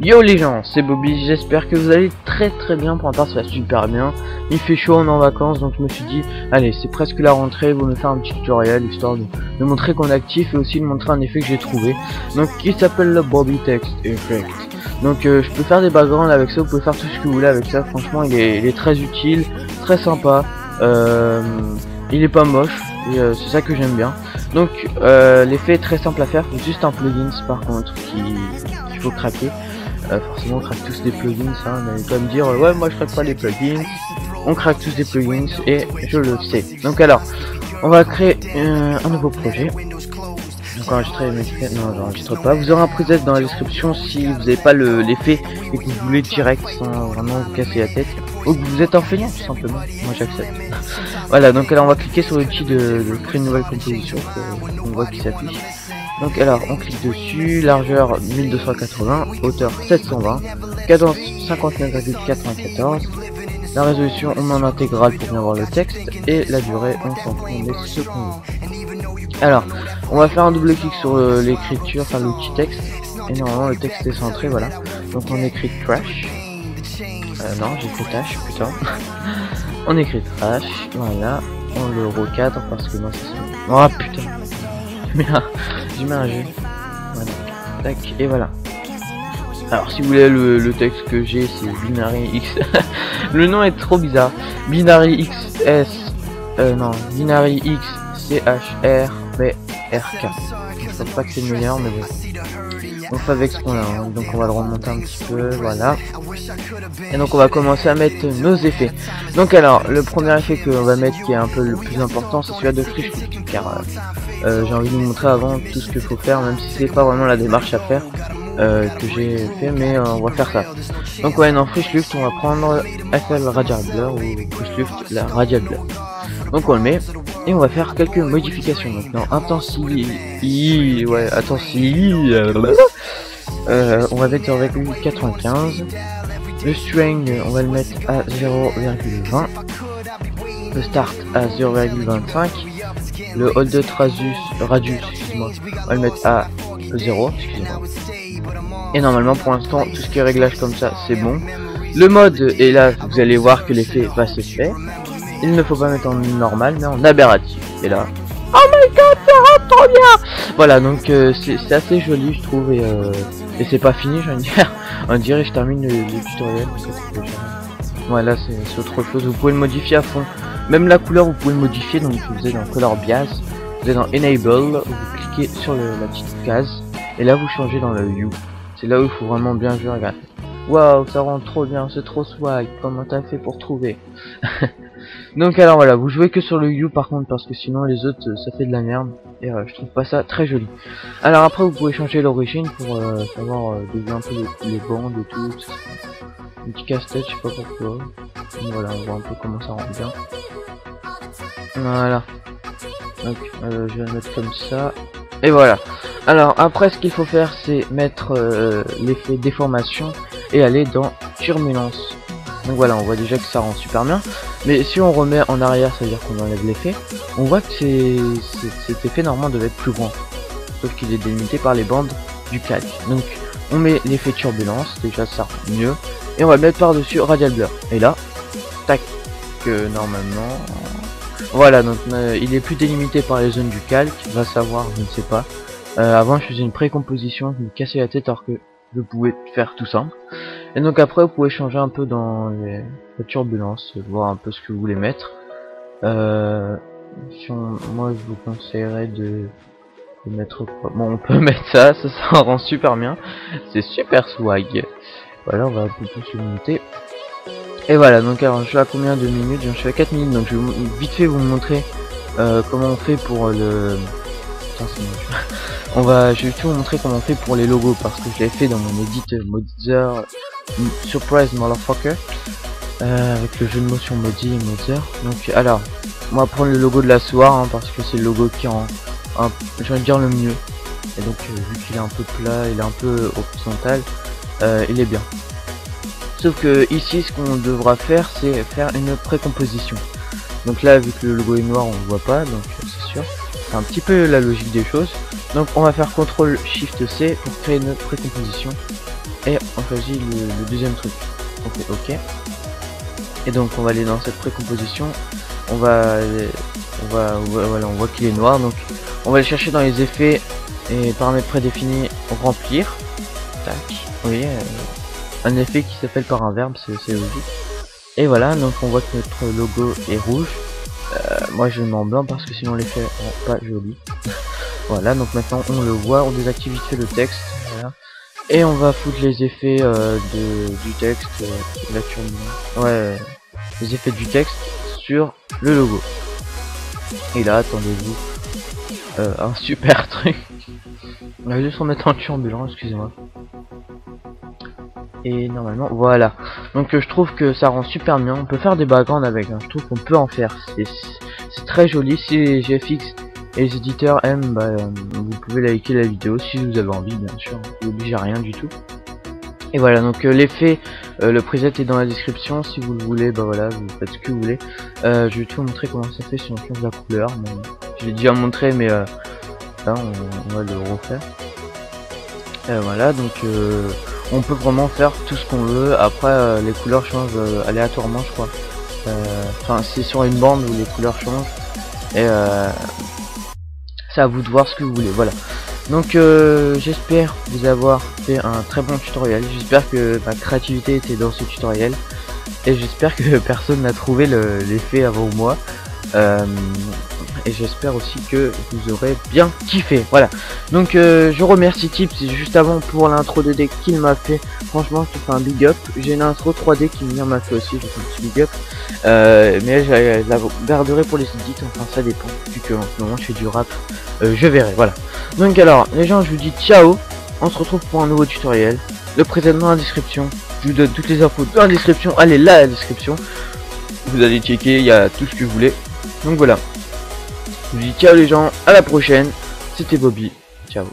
Yo les gens, c'est Bobby, j'espère que vous allez très bien. Pour ma part ça va super bien. Il fait chaud, on est en vacances, donc je me suis dit allez, c'est presque la rentrée, vous me faire un petit tutoriel histoire de montrer qu'on est actif et aussi de montrer un effet que j'ai trouvé, donc qui s'appelle le Bobby Text Effect. Donc je peux faire des backgrounds avec ça, vous pouvez faire tout ce que vous voulez avec ça. Franchement il est très utile, très sympa, il est pas moche et c'est ça que j'aime bien. Donc l'effet est très simple à faire, faut juste un plugin par contre qu'il faut craquer. Forcément on craque tous des plugins, hein, mais pas me dire ouais moi je craque pas les plugins. On craque tous des plugins et je le sais. Donc alors on va créer un nouveau projet. Donc enregistrer, mais non j'enregistre pas. Vous aurez un preset dans la description si vous n'avez pas l'effet et que vous voulez direct sans vraiment vous casser la tête, ou que vous êtes un feignant tout simplement. Moi j'accepte. Voilà, donc alors on va cliquer sur l'outil de créer une nouvelle composition qu'on voit qui s'affiche. Donc alors on clique dessus, largeur 1280, hauteur 720, cadence 59,94, la résolution on met en intégrale pour bien voir le texte, et la durée on s'en fout, on met ce qu'on veut. Alors on va faire un double clic sur l'écriture, enfin l'outil texte, et normalement le texte est centré, voilà. Donc on écrit trash, non j'ai écrit trash, putain. On écrit trash, voilà, on le recadre parce que non c'est ça. Oh putain, j'ai mis un G, voilà, tac, et voilà. Alors si vous voulez le texte que j'ai, c'est binary x. Le nom est trop bizarre. Binary xs, non, binary x chr brk. Je pense pas que c'est le meilleur, mais bon. On fait avec ce qu'on a, hein. Donc on va le remonter un petit peu, voilà. Et donc on va commencer à mettre nos effets. Donc alors le premier effet qu'on va mettre, qui est un peu le plus important, c'est celui-là de Frish Lift, car j'ai envie de vous montrer avant tout ce qu'il faut faire, même si c'est pas vraiment la démarche à faire que j'ai fait, mais on va faire ça. Donc ouais, dans Frish Lift on va prendre FL Radial Blur ou Frish Lift la Radial Blur. Donc on le met et on va faire quelques modifications. Donc dans Intensity, ouais, Intensity, on va mettre 0,95. Le String on va le mettre à 0,20. Le Start à 0,25. Le Hold Radius, excuse-moi, on va le mettre à 0, excusez-moi. Et normalement pour l'instant tout ce qui est réglage comme ça c'est bon. Le mode, et là vous allez voir que l'effet va se faire. Il ne faut pas mettre en normal mais en aberratif. Et là, oh my god, ça rend trop bien. Voilà, donc c'est assez joli je trouve, et c'est pas fini, j'ai envie de dire. On dirait que je termine le tutoriel. Voilà, c'est autre chose, vous pouvez le modifier à fond. Même la couleur vous pouvez le modifier, donc vous êtes dans Color Bias, vous êtes dans Enable, vous cliquez sur la petite case, et là vous changez dans le Hue. C'est là où il faut vraiment bien jouer, regarder. Waouh, ça rend trop bien, c'est trop swag, comment t'as fait pour trouver. Donc alors voilà, vous jouez que sur le Hue par contre, parce que sinon les autres ça fait de la merde, et je trouve pas ça très joli. Alors après vous pouvez changer l'origine pour savoir dévier un peu les bandes et tout. Un petit casse-tête, je sais pas pourquoi. Donc voilà, on voit un peu comment ça rend bien. Voilà. Donc je vais le mettre comme ça. Et voilà. Alors après ce qu'il faut faire c'est mettre l'effet déformation et aller dans turbulence. Donc voilà, on voit déjà que ça rend super bien. Mais si on remet en arrière, ça veut dire qu'on enlève l'effet, on voit que cet effet normalement devait être plus grand. Sauf qu'il est délimité par les bandes du calque. Donc on met l'effet turbulence, déjà ça rend mieux. Et on va le mettre par dessus Radial Blur. Et là, tac, normalement... Voilà, donc il est plus délimité par les zones du calque, va savoir, je ne sais pas. Avant je faisais une précomposition, je me cassais la tête alors que je pouvais faire tout simple. Et donc après vous pouvez changer un peu dans la turbulence, voir un peu ce que vous voulez mettre. Moi je vous conseillerais de mettre quoi. Bon, on peut mettre ça rend super bien. C'est super swag. Voilà, on va un peu plus le monter. Et voilà, donc alors je suis à combien de minutes? Je suis à 4 minutes, donc je vais vite fait vous montrer comment on fait pour le... Putain, je vais tout vous montrer comment on fait pour les logos, parce que je l'ai fait dans mon edit Mother Surprise Motherfucker, avec le jeu de mots sur Modi et Mother. Donc alors, on va prendre le logo de la soirée, hein, parce que c'est le logo qui rend, je vais dire, le mieux. Et donc vu qu'il est un peu plat, il est un peu horizontal, il est bien. Sauf que ici ce qu'on devra faire c'est faire une précomposition. Donc là vu que le logo est noir on ne voit pas, donc c'est sûr. C'est un petit peu la logique des choses. Donc on va faire CTRL SHIFT C pour créer une précomposition. et on choisit le deuxième truc. On fait OK. Et donc on va aller dans cette précomposition. Voilà, on voit qu'il est noir, donc on va le chercher dans les effets et paramètres prédéfinis, remplir. Tac. Oui, un effet qui s'appelle par un verbe, c'est logique. Et voilà, donc on voit que notre logo est rouge. Moi je le mets en blanc parce que sinon l'effet rend pas joli. Voilà, donc maintenant on le voit, on désactive vite fait le texte. Voilà. Et on va foutre les effets du texte, la turbine. Ouais, les effets du texte sur le logo. Et là, attendez-vous, un super truc. On va juste remettre en turbulent, excusez-moi. Et normalement, voilà. Donc je trouve que ça rend super bien. On peut faire des backgrounds avec, hein. Je trouve qu'on peut en faire. C'est très joli. Si les GFX et les éditeurs aiment, vous pouvez liker la vidéo si vous avez envie, bien sûr. Vous n'obligez à rien du tout. Et voilà, donc l'effet, le preset est dans la description. Si vous le voulez, voilà, vous faites ce que vous voulez. Je vais tout vous montrer comment ça fait si on change la couleur. Bon, je l'ai déjà montré, mais là on va le refaire. Voilà, donc on peut vraiment faire tout ce qu'on veut. Après les couleurs changent aléatoirement, je crois. Enfin c'est sur une bande où les couleurs changent. Et c'est à vous de voir ce que vous voulez. Voilà. Donc j'espère vous avoir fait un très bon tutoriel. J'espère que ma créativité était dans ce tutoriel. Et j'espère que personne n'a trouvé l'effet avant moi. Et j'espère aussi que vous aurez bien kiffé. Voilà, donc je remercie Tips juste avant pour l'intro 2D qu'il m'a fait. Franchement je te fais un big up. J'ai une intro 3D qui m'a fait aussi, je fais un petit big up. Mais je la garderai pour les edits, enfin ça dépend, vu que en ce moment je fais du rap. Je verrai, voilà. Donc alors les gens, je vous dis ciao. On se retrouve pour un nouveau tutoriel. Le précédent dans la description. Je vous donne toutes les infos dans la description. Allez là, la description. Vous allez checker, il y a tout ce que vous voulez. Donc voilà. Je vous dis ciao les gens, à la prochaine. C'était Bobby. Ciao.